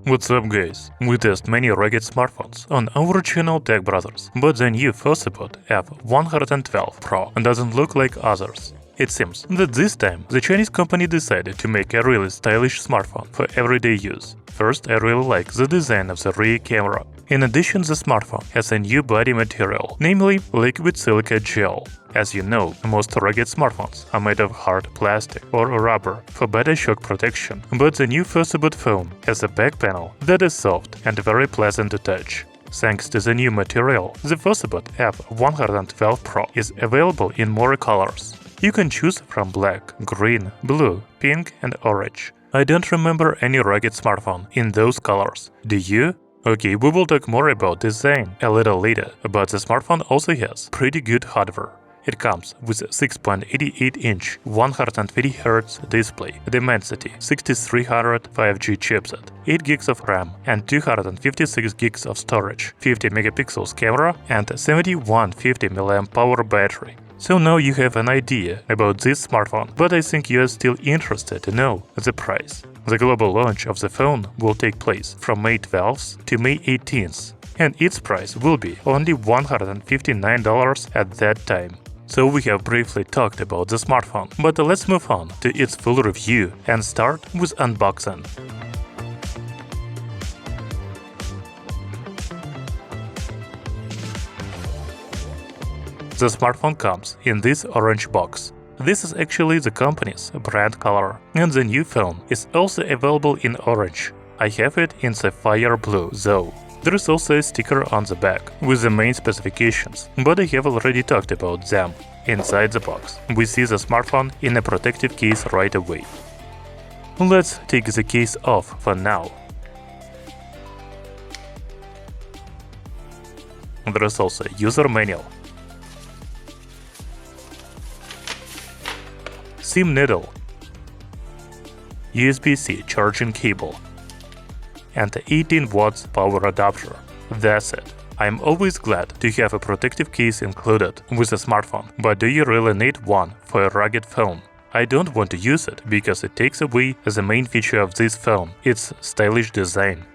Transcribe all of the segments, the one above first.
What's up guys? We test many rugged smartphones on our channel Tech Brothers, but the new Fossibot F112 Pro doesn't look like others. It seems that this time the Chinese company decided to make a really stylish smartphone for everyday use. First, I really like the design of the rear camera. In addition, the smartphone has a new body material, namely liquid silica gel. As you know, most rugged smartphones are made of hard plastic or rubber for better shock protection, but the new Fossibot phone has a back panel that is soft and very pleasant to touch. Thanks to the new material, the Fossibot F112 Pro is available in more colors. You can choose from black, green, blue, pink and orange. I don't remember any rugged smartphone in those colors. Do you? Okay, we will talk more about design a little later, but the smartphone also has pretty good hardware. It comes with a 6.88-inch 120Hz display, Dimensity 6300 5G chipset, 8 GB of RAM and 256 GB of storage, 50 megapixels camera and 7150 mAh power battery. So now you have an idea about this smartphone, but I think you are still interested to know the price. The global launch of the phone will take place from May 12th to May 18th, and its price will be only $159 at that time. So we have briefly talked about the smartphone, but let's move on to its full review and start with unboxing. The smartphone comes in this orange box. This is actually the company's brand color, and the new phone is also available in orange. I have it in sapphire blue though. There is also a sticker on the back with the main specifications, but I have already talked about them. Inside the box, we see the smartphone in a protective case right away. Let's take the case off for now. There is also a user manual, SIM needle, USB-C charging cable, and 18 watts power adapter. That's it. I'm always glad to have a protective case included with a smartphone, but do you really need one for a rugged phone? I don't want to use it because it takes away the main feature of this phone, its stylish design.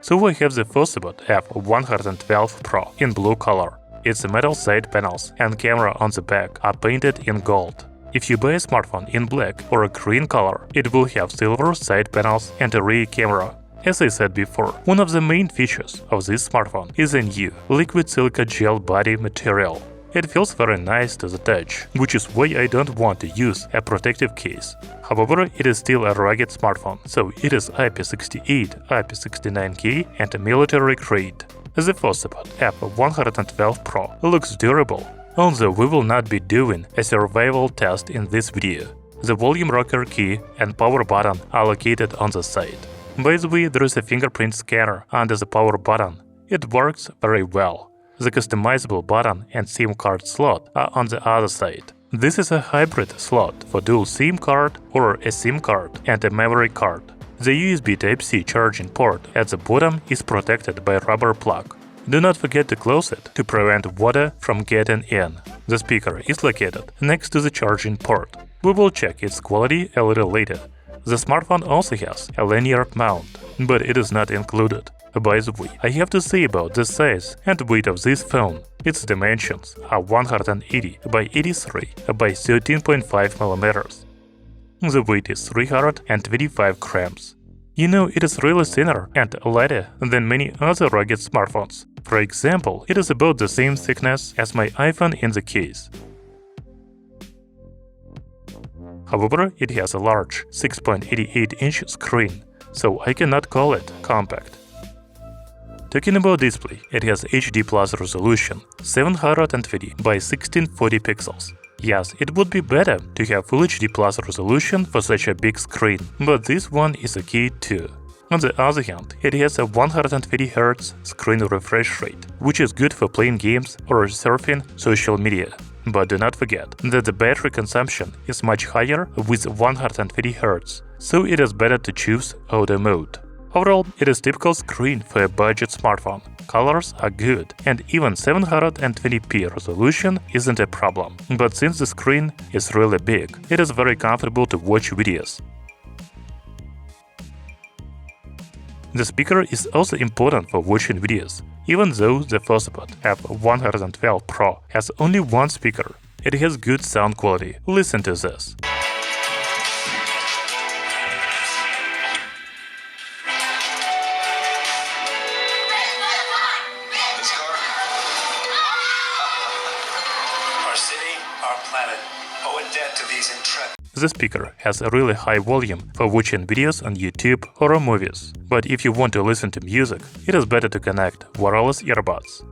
So I have the Fossibot F112 Pro in blue color. Its metal side panels and camera on the back are painted in gold. If you buy a smartphone in black or a green color, it will have silver side panels and a rear camera. As I said before, one of the main features of this smartphone is a new liquid silica gel body material. It feels very nice to the touch, which is why I don't want to use a protective case. However, it is still a rugged smartphone, so it is IP68, IP69K and a military grade. The Fossibot F112 Pro looks durable, although we will not be doing a survival test in this video. The volume rocker key and power button are located on the side. By the way, there is a fingerprint scanner under the power button. It works very well. The customizable button and SIM card slot are on the other side. This is a hybrid slot for dual SIM card or a SIM card and a memory card. The USB Type-C charging port at the bottom is protected by a rubber plug. Do not forget to close it to prevent water from getting in. The speaker is located next to the charging port. We will check its quality a little later. The smartphone also has a linear mount, but it is not included. By the way, I have to say about the size and weight of this phone. Its dimensions are 180 by 83 by 13.5 mm. The weight is 325 grams. You know, it is really thinner and lighter than many other rugged smartphones. For example, it is about the same thickness as my iPhone in the case. However, it has a large 6.88-inch screen, so I cannot call it compact. Talking about display, it has HD Plus resolution, 720 by 1640 pixels. Yes, it would be better to have Full HD Plus resolution for such a big screen, but this one is okay too. On the other hand, it has a 120Hz screen refresh rate, which is good for playing games or surfing social media. But do not forget that the battery consumption is much higher with 120Hz, so it is better to choose auto mode. Overall, it is typical screen for a budget smartphone. Colors are good, and even 720p resolution isn't a problem. But since the screen is really big, it is very comfortable to watch videos. The speaker is also important for watching videos. Even though the Fossibot F112 Pro has only one speaker, it has good sound quality. Listen to this. The speaker has a really high volume for watching videos on YouTube or movies, but if you want to listen to music, it is better to connect wireless earbuds.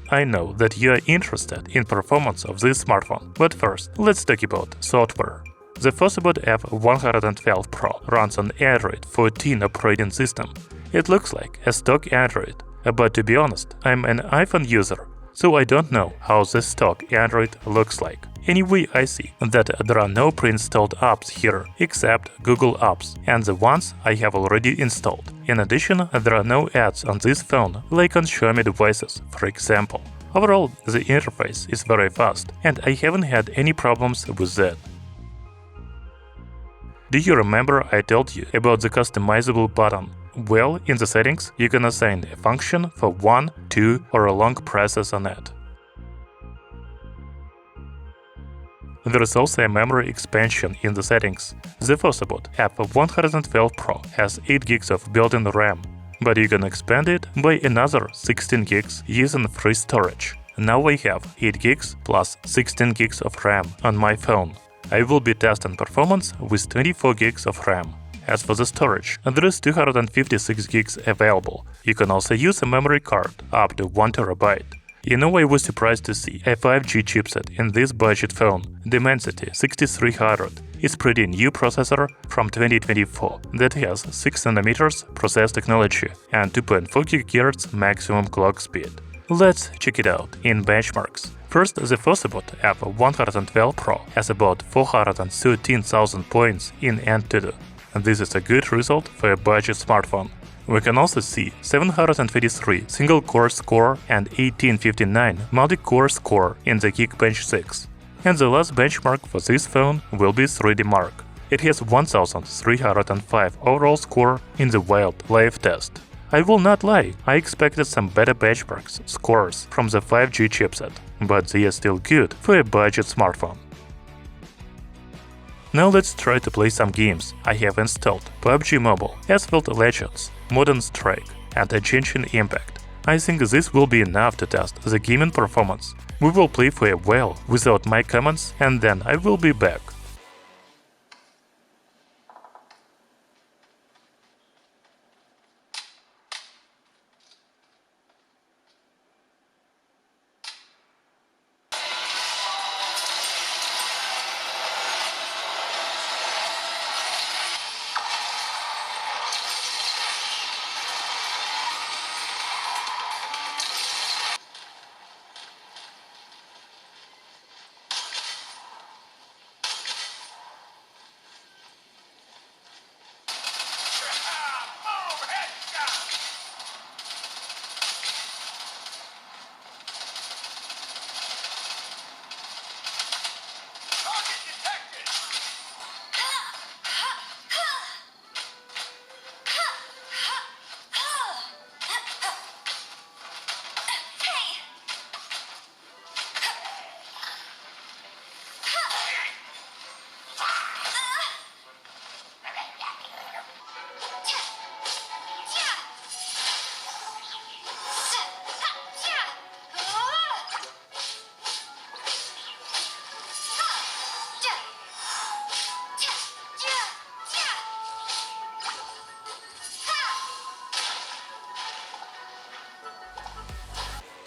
I know that you are interested in performance of this smartphone, but first, let's talk about software. The Fossibot F112 Pro runs on Android 14 operating system. It looks like a stock Android, but to be honest, I'm an iPhone user, so I don't know how the stock Android looks like. Anyway, I see that there are no pre-installed apps here except Google Apps and the ones I have already installed. In addition, there are no ads on this phone like on Xiaomi devices, for example. Overall, the interface is very fast and I haven't had any problems with that. Do you remember I told you about the customizable button? Well, in the settings, you can assign a function for 1, 2 or long presses on it. There is also a memory expansion in the settings. The Fossibot F112 Pro has 8 GB of built-in RAM, but you can expand it by another 16 GB using free storage. Now I have 8 GB plus 16 GB of RAM on my phone. I will be testing performance with 24 GB of RAM. As for the storage, there is 256 GB available. You can also use a memory card up to 1 TB. You know, I was surprised to see a 5G chipset in this budget phone. Dimensity 6300 is pretty new processor from 2024 that has 6nm process technology and 2.4 GHz maximum clock speed. Let's check it out in benchmarks. First, the Fossibot F112 Pro has about 413,000 points in AnTuTu. This is a good result for a budget smartphone. We can also see 723 single-core score and 1859 multi-core score in the Geekbench 6. And the last benchmark for this phone will be 3D Mark. It has 1305 overall score in the wild live test. I will not lie, I expected some better benchmarks scores from the 5G chipset, but they are still good for a budget smartphone. Now let's try to play some games. I have installed PUBG Mobile, Asphalt Legends, Modern Strike, and Genshin Impact. I think this will be enough to test the gaming performance. We will play for a while without my comments and then I will be back.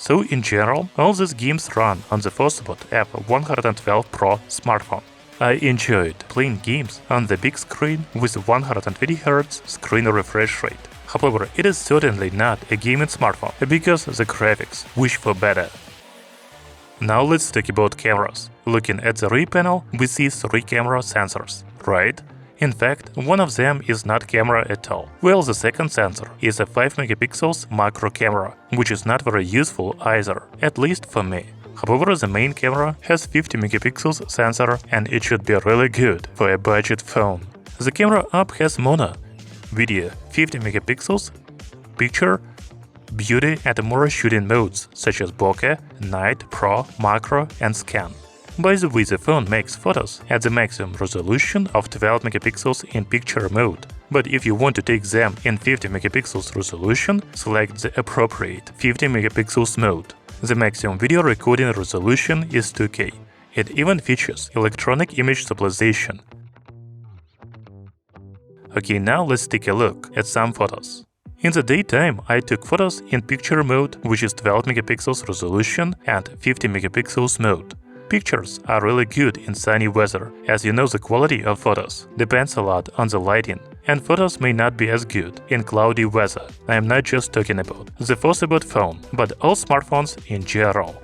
So in general, all these games run on the Fossibot F112 Pro smartphone. I enjoyed playing games on the big screen with 120Hz screen refresh rate. However, it is certainly not a gaming smartphone because the graphics wish for better. Now let's talk about cameras. Looking at the rear panel, we see 3 camera sensors, right? In fact, one of them is not camera at all, while the second sensor is a 5 megapixels macro camera, which is not very useful either, at least for me. However, the main camera has 50 megapixels sensor and it should be really good for a budget phone. The camera app has mono, video 50 megapixels, picture, beauty and more shooting modes such as bokeh, night, pro, macro and scan. By the way, the phone makes photos at the maximum resolution of 12 megapixels in picture mode. But if you want to take them in 50 megapixels resolution, select the appropriate 50 megapixels mode. The maximum video recording resolution is 2K. It even features electronic image stabilization. Okay, now let's take a look at some photos. In the daytime, I took photos in picture mode, which is 12 megapixels resolution and 50 megapixels mode. Pictures are really good in sunny weather, as you know the quality of photos depends a lot on the lighting, and photos may not be as good in cloudy weather. I am not just talking about the Fossibot phone, but all smartphones in general.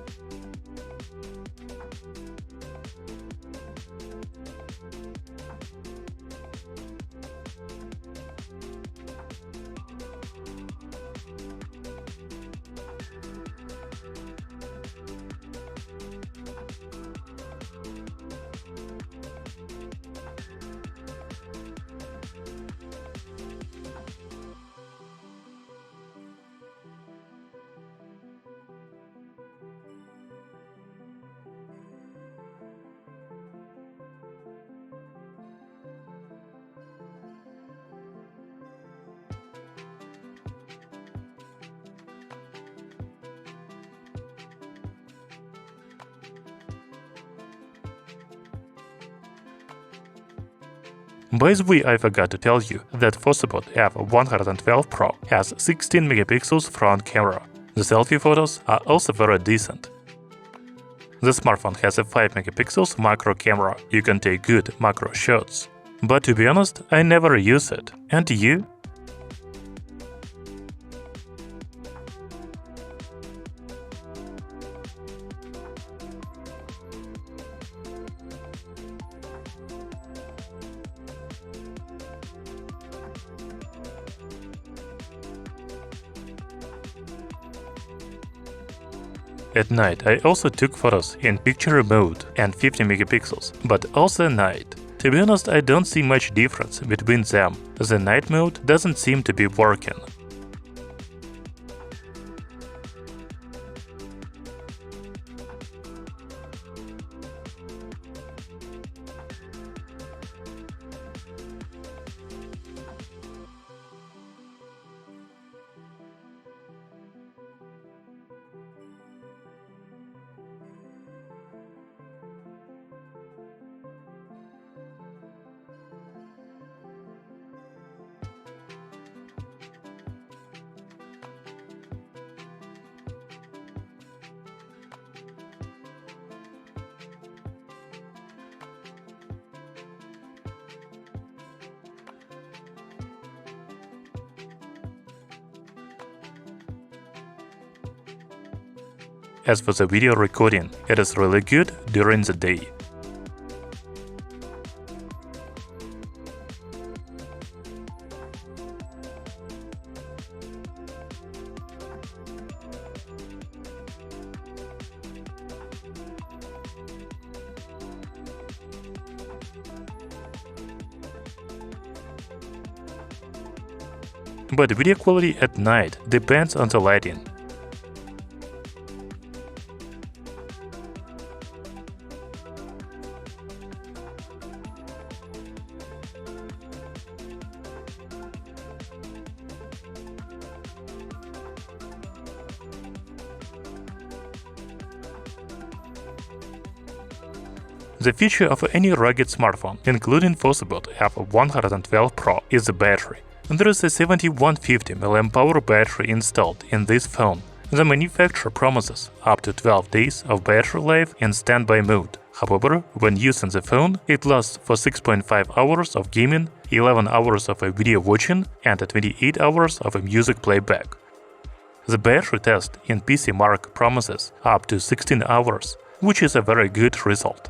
By the way, I forgot to tell you that Fossibot F112 Pro has 16 megapixels front camera. The selfie photos are also very decent. The smartphone has a 5 megapixels macro camera. You can take good macro shots. But to be honest, I never use it. And you? At night, I also took photos in picture mode and 50 megapixels, but also night. To be honest, I don't see much difference between them. The night mode doesn't seem to be working. As for the video recording, it is really good during the day. But video quality at night depends on the lighting. The feature of any rugged smartphone, including Fossibot F112 Pro, is the battery. There is a 7150 mAh battery installed in this phone. The manufacturer promises up to 12 days of battery life in standby mode. However, when using the phone, it lasts for 6.5 hours of gaming, 11 hours of video watching, and 28 hours of music playback. The battery test in PC Mark promises up to 16 hours, which is a very good result.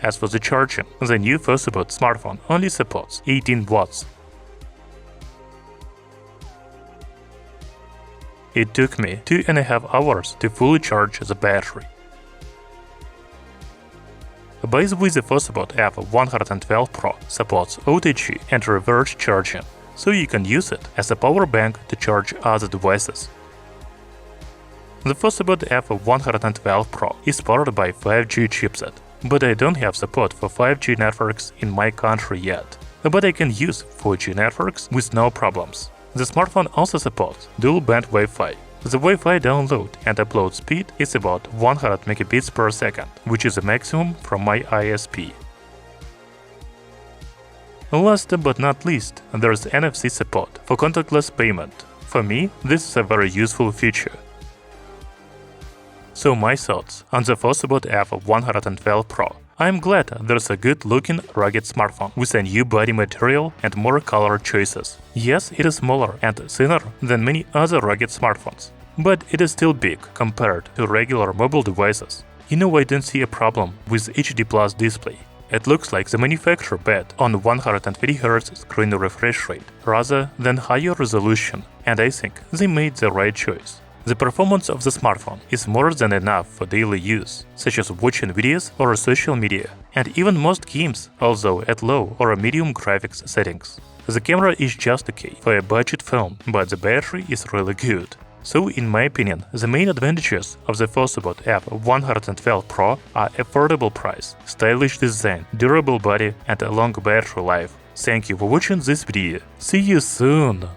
As for the charging, the new Fossibot smartphone only supports 18 watts. It took me 2.5 hours to fully charge the battery. By the way, the Fossibot F112 Pro supports OTG and Reverse Charging, so you can use it as a power bank to charge other devices. The Fossibot F112 Pro is powered by 5G chipset, but I don't have support for 5G networks in my country yet. But I can use 4G networks with no problems. The smartphone also supports dual-band Wi-Fi. The Wi-Fi download and upload speed is about 100 megabits per second, which is the maximum from my ISP. Last but not least, there's NFC support for contactless payment. For me, this is a very useful feature. So my thoughts on the Fossibot F112 Pro. I'm glad there's a good-looking rugged smartphone with a new body material and more color choices. Yes, it is smaller and thinner than many other rugged smartphones, but it is still big compared to regular mobile devices. I don't see a problem with HD+ display. It looks like the manufacturer bet on 120Hz screen refresh rate rather than higher resolution, and I think they made the right choice. The performance of the smartphone is more than enough for daily use, such as watching videos or social media, and even most games, although at low or medium graphics settings. The camera is just okay for a budget phone, but the battery is really good. So, in my opinion, the main advantages of the Fossibot F112 Pro are affordable price, stylish design, durable body, and a long battery life. Thank you for watching this video. See you soon!